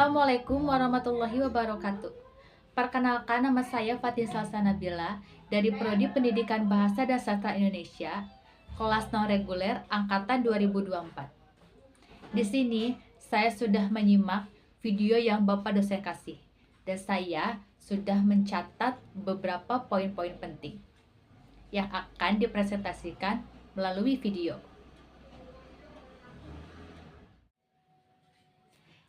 Assalamualaikum warahmatullahi wabarakatuh. Perkenalkan, nama saya Fatin Salsa Nabila dari Prodi Pendidikan Bahasa dan Sastra Indonesia, kelas non reguler angkatan 2024. Di sini saya sudah menyimak video yang Bapak dosen kasih dan saya sudah mencatat beberapa poin-poin penting yang akan dipresentasikan melalui video.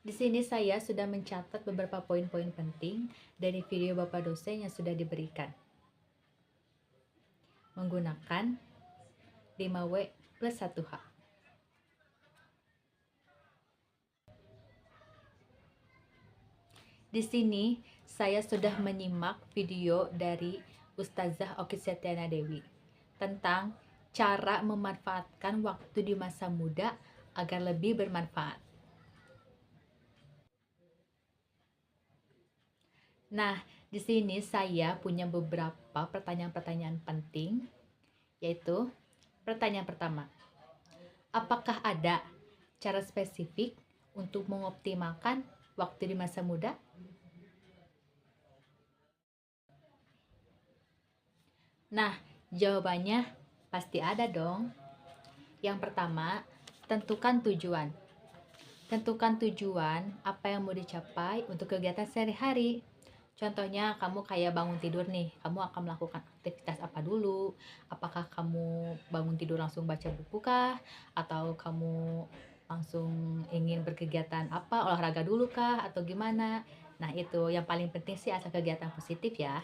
Di sini saya sudah mencatat beberapa poin-poin penting dari video Bapak dosen yang sudah diberikan. Menggunakan 5W plus 1H. Di sini saya sudah menyimak video dari Ustazah Oki Setiana Dewi tentang cara memanfaatkan waktu di masa muda agar lebih bermanfaat. Nah, di sini saya punya beberapa pertanyaan-pertanyaan penting, yaitu pertanyaan pertama, apakah ada cara spesifik untuk mengoptimalkan waktu di masa muda? Nah, jawabannya pasti ada dong. Yang pertama, tentukan tujuan. Tentukan tujuan apa yang mau dicapai untuk kegiatan sehari-hari. Contohnya kamu kayak bangun tidur nih, kamu akan melakukan aktivitas apa dulu? Apakah kamu bangun tidur langsung baca buku kah? Atau kamu langsung ingin berkegiatan apa, olahraga dulu kah? Atau gimana? Nah itu yang paling penting sih asal kegiatan positif ya.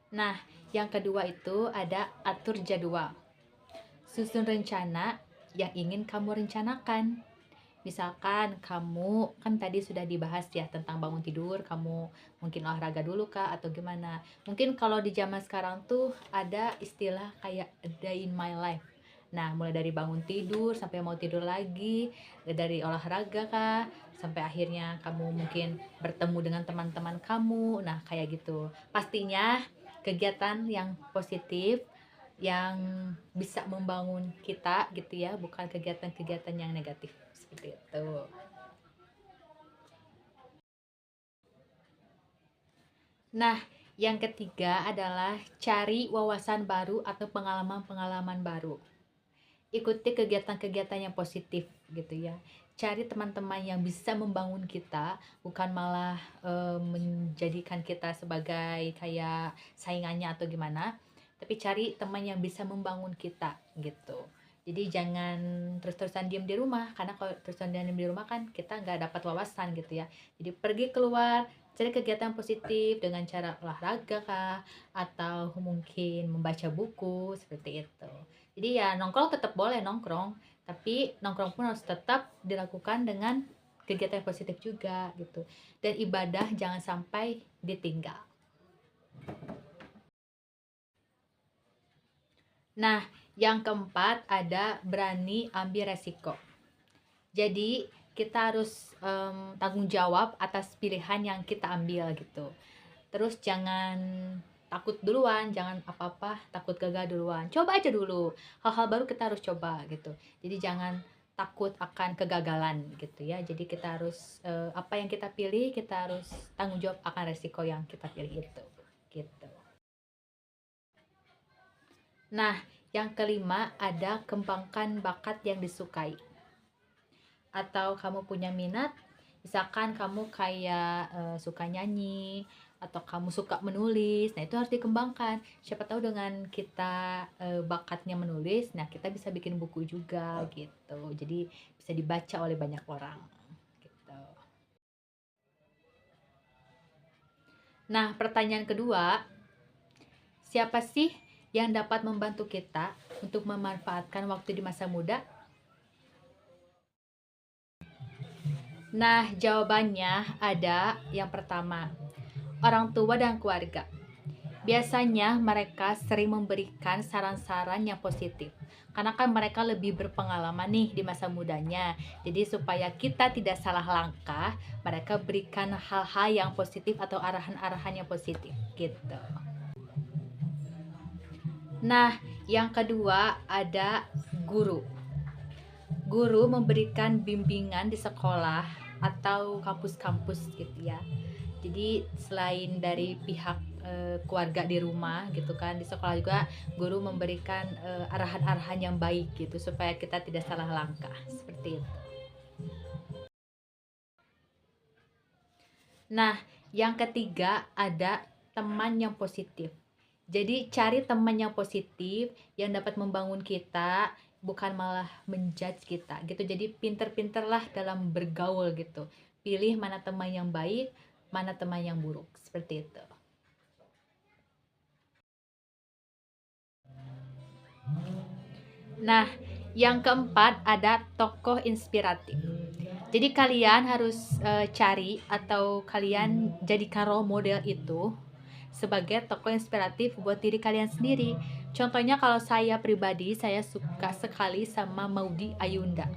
Nah yang kedua itu ada atur jadwal. Susun rencana yang ingin kamu rencanakan. Misalkan kamu kan tadi sudah dibahas ya tentang bangun tidur, kamu mungkin olahraga dulu kah atau gimana. Mungkin kalau di zaman sekarang tuh ada istilah kayak a day in my life. Nah, mulai dari bangun tidur sampai mau tidur lagi, dari olahraga kah, sampai akhirnya kamu mungkin bertemu dengan teman-teman kamu. Nah, kayak gitu. Pastinya kegiatan yang positif yang bisa membangun kita gitu ya, bukan kegiatan-kegiatan yang negatif seperti itu. Nah, yang ketiga adalah cari wawasan baru atau pengalaman-pengalaman baru. Ikuti kegiatan-kegiatan yang positif gitu ya. Cari teman-teman yang bisa membangun kita, bukan malah menjadikan kita sebagai kayak saingannya atau gimana, tapi cari teman yang bisa membangun kita gitu. Jadi jangan terus-terusan diem di rumah, karena kalau terus-terusan diem di rumah kan kita nggak dapat wawasan gitu ya. Jadi pergi keluar, cari kegiatan positif dengan cara olahraga kah, atau mungkin membaca buku seperti itu. Jadi ya nongkrong tetap boleh nongkrong, tapi nongkrong pun harus tetap dilakukan dengan kegiatan positif juga gitu. Dan ibadah jangan sampai ditinggal. Nah, yang keempat ada berani ambil resiko. Jadi kita harus tanggung jawab atas pilihan yang kita ambil gitu. Terus jangan takut duluan, jangan apa-apa takut gagal duluan. Coba aja dulu. Hal-hal baru kita harus coba gitu. Jadi jangan takut akan kegagalan gitu ya. Jadi kita harus apa yang kita pilih, kita harus tanggung jawab akan resiko yang kita pilih itu. Gitu. Nah, yang kelima ada kembangkan bakat yang disukai. Atau kamu punya minat, misalkan kamu kayak suka nyanyi atau kamu suka menulis, nah itu harus dikembangkan. Siapa tahu dengan kita bakatnya menulis, nah kita bisa bikin buku juga gitu. Jadi bisa dibaca oleh banyak orang gitu. Nah, pertanyaan kedua, siapa sih yang dapat membantu kita untuk memanfaatkan waktu di masa muda? Nah, jawabannya ada yang pertama, orang tua dan keluarga. Biasanya mereka sering memberikan saran-saran yang positif. Karena kan mereka lebih berpengalaman nih di masa mudanya. Jadi supaya kita tidak salah langkah, mereka berikan hal-hal yang positif atau arahan-arahan yang positif gitu. Nah, yang kedua ada guru. guru memberikan bimbingan di sekolah atau kampus-kampus gitu ya. Jadi selain dari pihak keluarga di rumah gitu kan, di sekolah juga guru memberikan arahan-arahan yang baik gitu supaya kita tidak salah langkah seperti itu. Nah, yang ketiga ada teman yang positif. Jadi cari teman yang positif yang dapat membangun kita, bukan malah menjudge kita gitu. Jadi pinter-pinterlah dalam bergaul gitu. Pilih mana teman yang baik, mana teman yang buruk, seperti itu. Nah, yang keempat ada tokoh inspiratif. Jadi kalian harus cari atau kalian jadikan role model itu sebagai tokoh inspiratif buat diri kalian sendiri. Contohnya kalau saya pribadi, saya suka sekali sama Maudy Ayunda.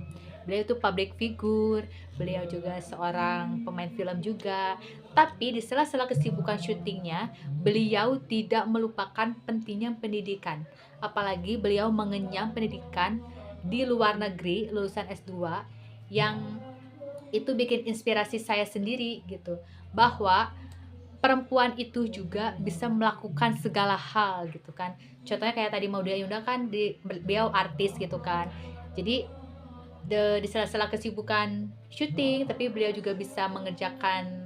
Beliau itu public figure, beliau juga seorang pemain film juga. Tapi di sela-sela kesibukan syutingnya, beliau tidak melupakan pentingnya pendidikan. Apalagi beliau mengenyam pendidikan di luar negeri, lulusan S2, yang itu bikin inspirasi saya sendiri gitu, bahwa perempuan itu juga bisa melakukan segala hal gitu kan. Contohnya kayak tadi Maudy Ayunda kan, beliau artis gitu kan. Jadi di sela-sela kesibukan syuting tapi beliau juga bisa mengerjakan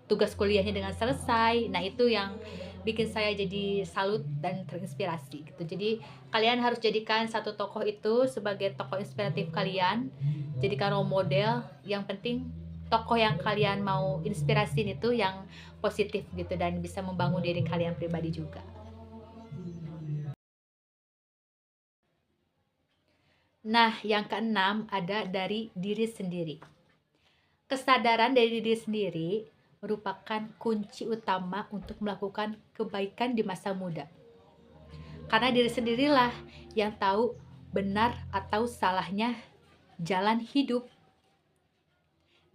tugas kuliahnya dengan selesai. Nah, itu yang bikin saya jadi salut dan terinspirasi gitu. Jadi kalian harus jadikan satu tokoh itu sebagai tokoh inspiratif kalian, jadikan role model. Yang penting tokoh yang kalian mau inspirasiin itu yang positif gitu dan bisa membangun diri kalian pribadi juga. Nah, yang keenam ada dari diri sendiri. Kesadaran dari diri sendiri merupakan kunci utama untuk melakukan kebaikan di masa muda. Karena diri sendirilah yang tahu benar atau salahnya jalan hidup.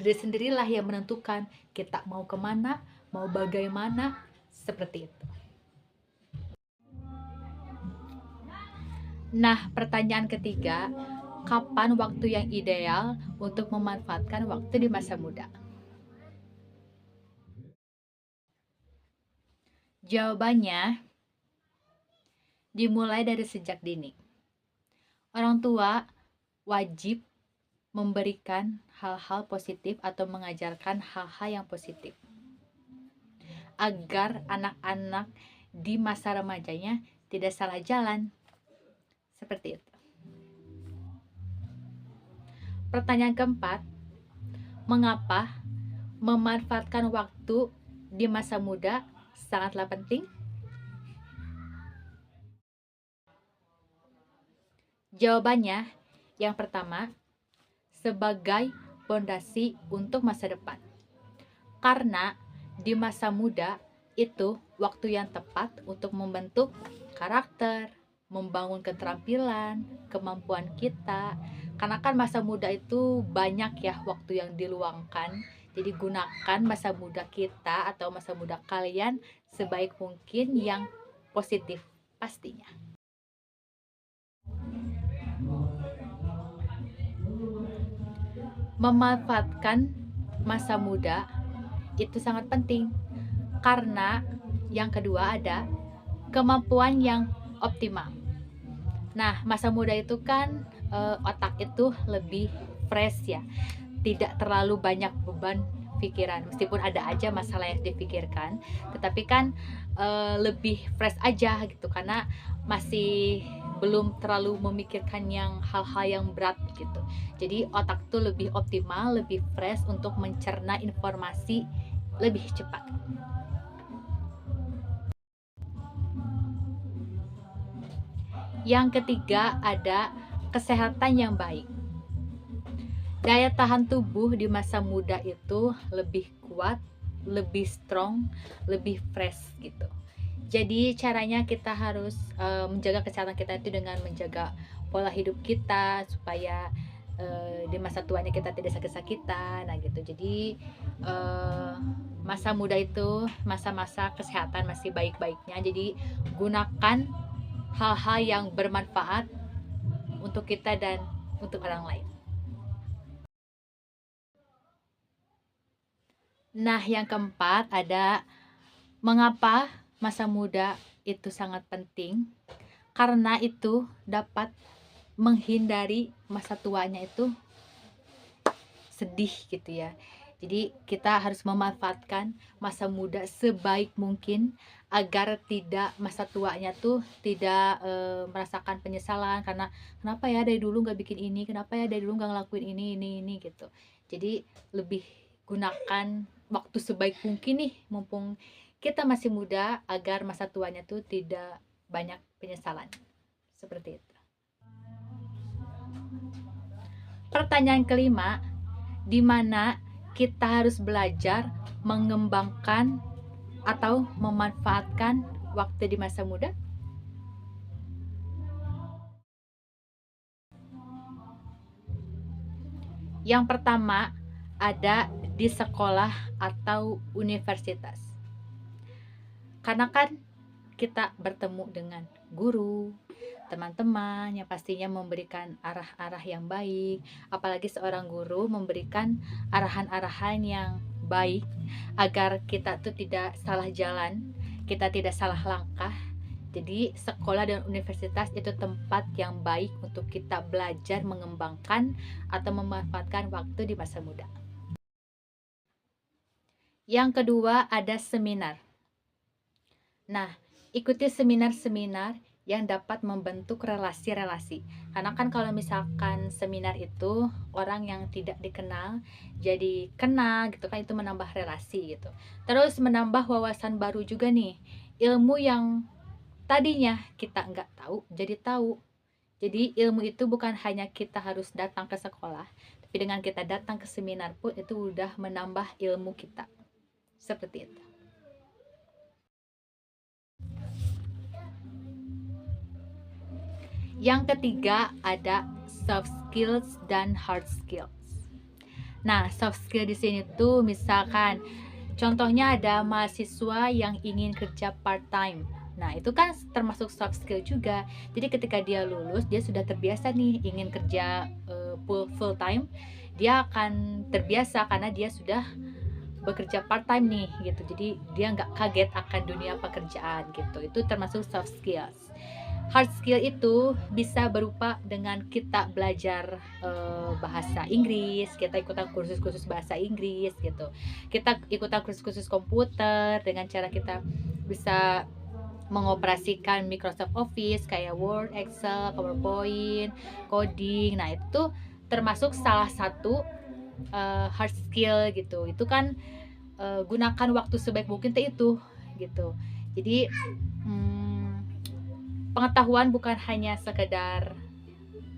Diri sendirilah yang menentukan kita mau kemana, mau bagaimana, seperti itu. Nah, pertanyaan ketiga, kapan waktu yang ideal untuk memanfaatkan waktu di masa muda? Jawabannya, dimulai dari sejak dini. Orang tua wajib memberikan hal-hal positif atau mengajarkan hal-hal yang positif agar anak-anak di masa remajanya tidak salah jalan. Seperti itu. Pertanyaan keempat, mengapa memanfaatkan waktu di masa muda sangatlah penting? Jawabannya, yang pertama, sebagai fondasi untuk masa depan. Karena di masa muda itu waktu yang tepat untuk membentuk karakter, membangun keterampilan, kemampuan kita. Karena kan masa muda itu banyak ya waktu yang diluangkan. Jadi gunakan masa muda kita atau masa muda kalian sebaik mungkin yang positif pastinya. Memanfaatkan masa muda itu sangat penting karena yang kedua ada kemampuan yang optimal. Nah, masa muda itu kan otak itu lebih fresh ya, tidak terlalu banyak beban pikiran, meskipun ada aja masalah yang dipikirkan, tetapi kan lebih fresh aja gitu karena masih belum terlalu memikirkan yang hal-hal yang berat gitu. Jadi otak tuh lebih optimal, lebih fresh untuk mencerna informasi lebih cepat. Yang ketiga ada kesehatan yang baik. Daya tahan tubuh di masa muda itu lebih kuat, lebih strong, lebih fresh gitu. Jadi caranya kita harus menjaga kesehatan kita itu dengan menjaga pola hidup kita supaya di masa tuanya kita tidak sakit-sakitan. Nah gitu. Jadi masa muda itu masa-masa kesehatan masih baik-baiknya. Jadi gunakan hal-hal yang bermanfaat untuk kita dan untuk orang lain. Nah, yang keempat ada mengapa masa muda itu sangat penting? Karena itu dapat menghindari masa tuanya itu sedih gitu ya. Jadi kita harus memanfaatkan masa muda sebaik mungkin agar tidak masa tuanya tuh tidak merasakan penyesalan karena kenapa ya dari dulu nggak bikin ini, kenapa ya dari dulu nggak ngelakuin ini gitu. Jadi lebih gunakan waktu sebaik mungkin nih mumpung kita masih muda agar masa tuanya tuh tidak banyak penyesalan. Seperti itu. Pertanyaan kelima, di mana kita harus belajar mengembangkan atau memanfaatkan waktu di masa muda? Yang pertama ada di sekolah atau universitas. Karena kan kita bertemu dengan guru, teman-teman yang pastinya memberikan arah-arah yang baik, apalagi seorang guru memberikan arahan-arahan yang baik agar kita tuh tidak salah jalan, kita tidak salah langkah. Jadi sekolah dan universitas itu tempat yang baik untuk kita belajar mengembangkan atau memanfaatkan waktu di masa muda. Yang kedua ada seminar. Nah, ikuti seminar-seminar yang dapat membentuk relasi-relasi. Karena kan kalau misalkan seminar itu orang yang tidak dikenal jadi kenal gitu kan, itu menambah relasi gitu. Terus menambah wawasan baru juga nih. Ilmu yang tadinya kita nggak tahu jadi tahu. Jadi ilmu itu bukan hanya kita harus datang ke sekolah, tapi dengan kita datang ke seminar pun itu udah menambah ilmu kita. Seperti itu. Yang ketiga ada soft skills dan hard skills. Nah, soft skill di sini tuh misalkan contohnya ada mahasiswa yang ingin kerja part time. Nah, itu kan termasuk soft skill juga. Jadi ketika dia lulus, dia sudah terbiasa nih ingin kerja full time. Dia akan terbiasa karena dia sudah bekerja part time nih gitu. Jadi dia nggak kaget akan dunia pekerjaan gitu. Itu termasuk soft skills. Hard skill itu bisa berupa dengan kita belajar bahasa Inggris, kita ikutan kursus-kursus bahasa Inggris gitu. Kita ikutan kursus-kursus komputer dengan cara kita bisa mengoperasikan Microsoft Office kayak Word, Excel, PowerPoint, coding. Nah, itu termasuk salah satu hard skill gitu. Itu kan gunakan waktu sebaik mungkin itu gitu. Jadi pengetahuan bukan hanya sekedar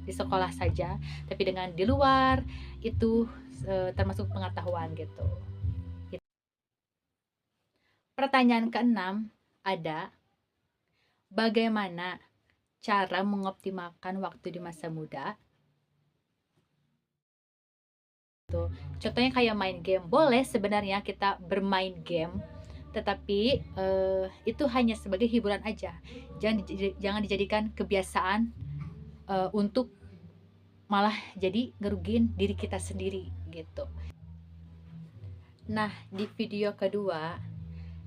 di sekolah saja, tapi dengan di luar itu termasuk pengetahuan gitu. Pertanyaan keenam ada, bagaimana cara mengoptimalkan waktu di masa muda? Tuh, contohnya kayak main game. Boleh sebenarnya kita bermain game, tetapi itu hanya sebagai hiburan aja. Jangan dijadikan kebiasaan untuk malah jadi ngerugiin diri kita sendiri gitu. Nah, di video kedua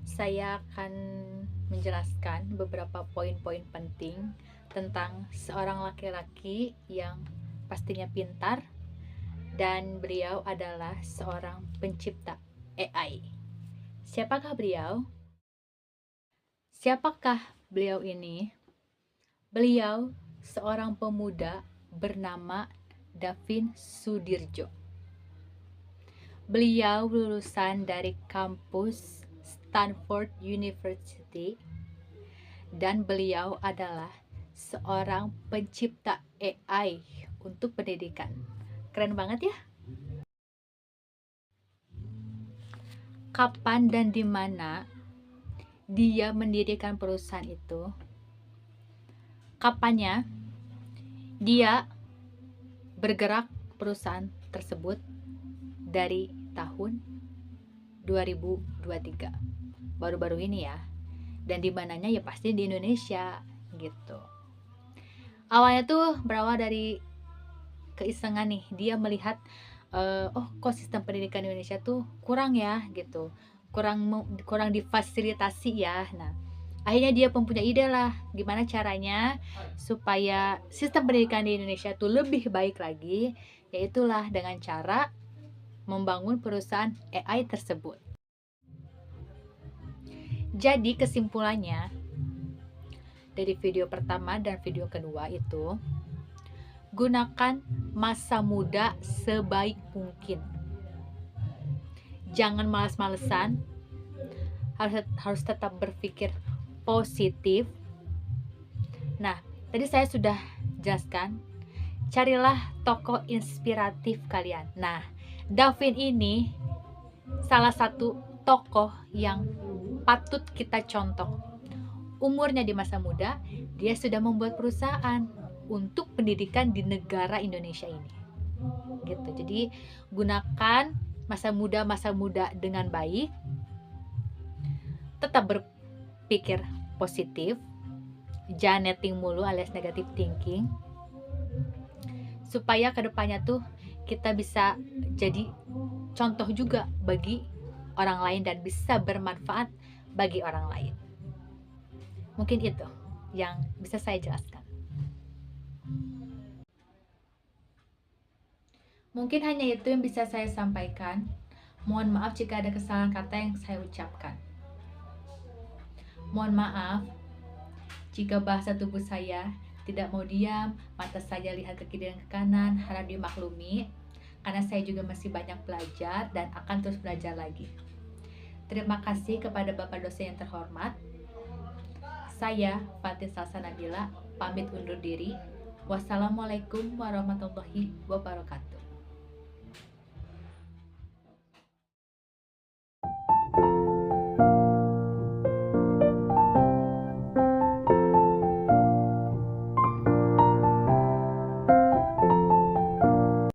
saya akan menjelaskan beberapa poin-poin penting tentang seorang laki-laki yang pastinya pintar dan beliau adalah seorang pencipta AI. Siapakah beliau? Siapakah beliau ini? Beliau seorang pemuda bernama Davin Sudirjo. Beliau lulusan dari kampus Stanford University dan beliau adalah seorang pencipta AI untuk pendidikan. Keren banget ya. Kapan dan di mana dia mendirikan perusahaan itu? Kapannya dia bergerak perusahaan tersebut dari tahun 2023. Baru-baru ini ya. Dan di mananya ya pasti di Indonesia gitu. Awalnya tuh berawal dari keisengan nih, dia melihat oh kok sistem pendidikan Indonesia tuh kurang ya gitu, kurang difasilitasi ya. Nah, akhirnya dia mempunyai ide lah, gimana caranya supaya sistem pendidikan di Indonesia tuh lebih baik lagi, yaitulah dengan cara membangun perusahaan AI tersebut. Jadi kesimpulannya dari video pertama dan video kedua itu, gunakan masa muda sebaik mungkin. Jangan malas-malesan, harus tetap berpikir positif. Nah, tadi saya sudah jelaskan, carilah tokoh inspiratif kalian. Nah, Davin ini salah satu tokoh yang patut kita contoh. Umurnya di masa muda, dia sudah membuat perusahaan untuk pendidikan di negara Indonesia ini. Gitu. Jadi, gunakan masa muda dengan baik. Tetap berpikir positif. Jangan netting mulu alias negative thinking. Supaya kedepannya tuh kita bisa jadi contoh juga bagi orang lain dan bisa bermanfaat bagi orang lain. Mungkin itu yang bisa saya jelaskan. Mungkin hanya itu yang bisa saya sampaikan. Mohon maaf jika ada kesalahan kata yang saya ucapkan. Mohon maaf jika bahasa tubuh saya tidak mau diam, mata saya lihat ke kiri dan ke kanan, harap dimaklumi. Karena saya juga masih banyak belajar dan akan terus belajar lagi. Terima kasih kepada Bapak dosen yang terhormat. Saya Fatin Salsa Nabila pamit undur diri. Wassalamualaikum warahmatullahi wabarakatuh.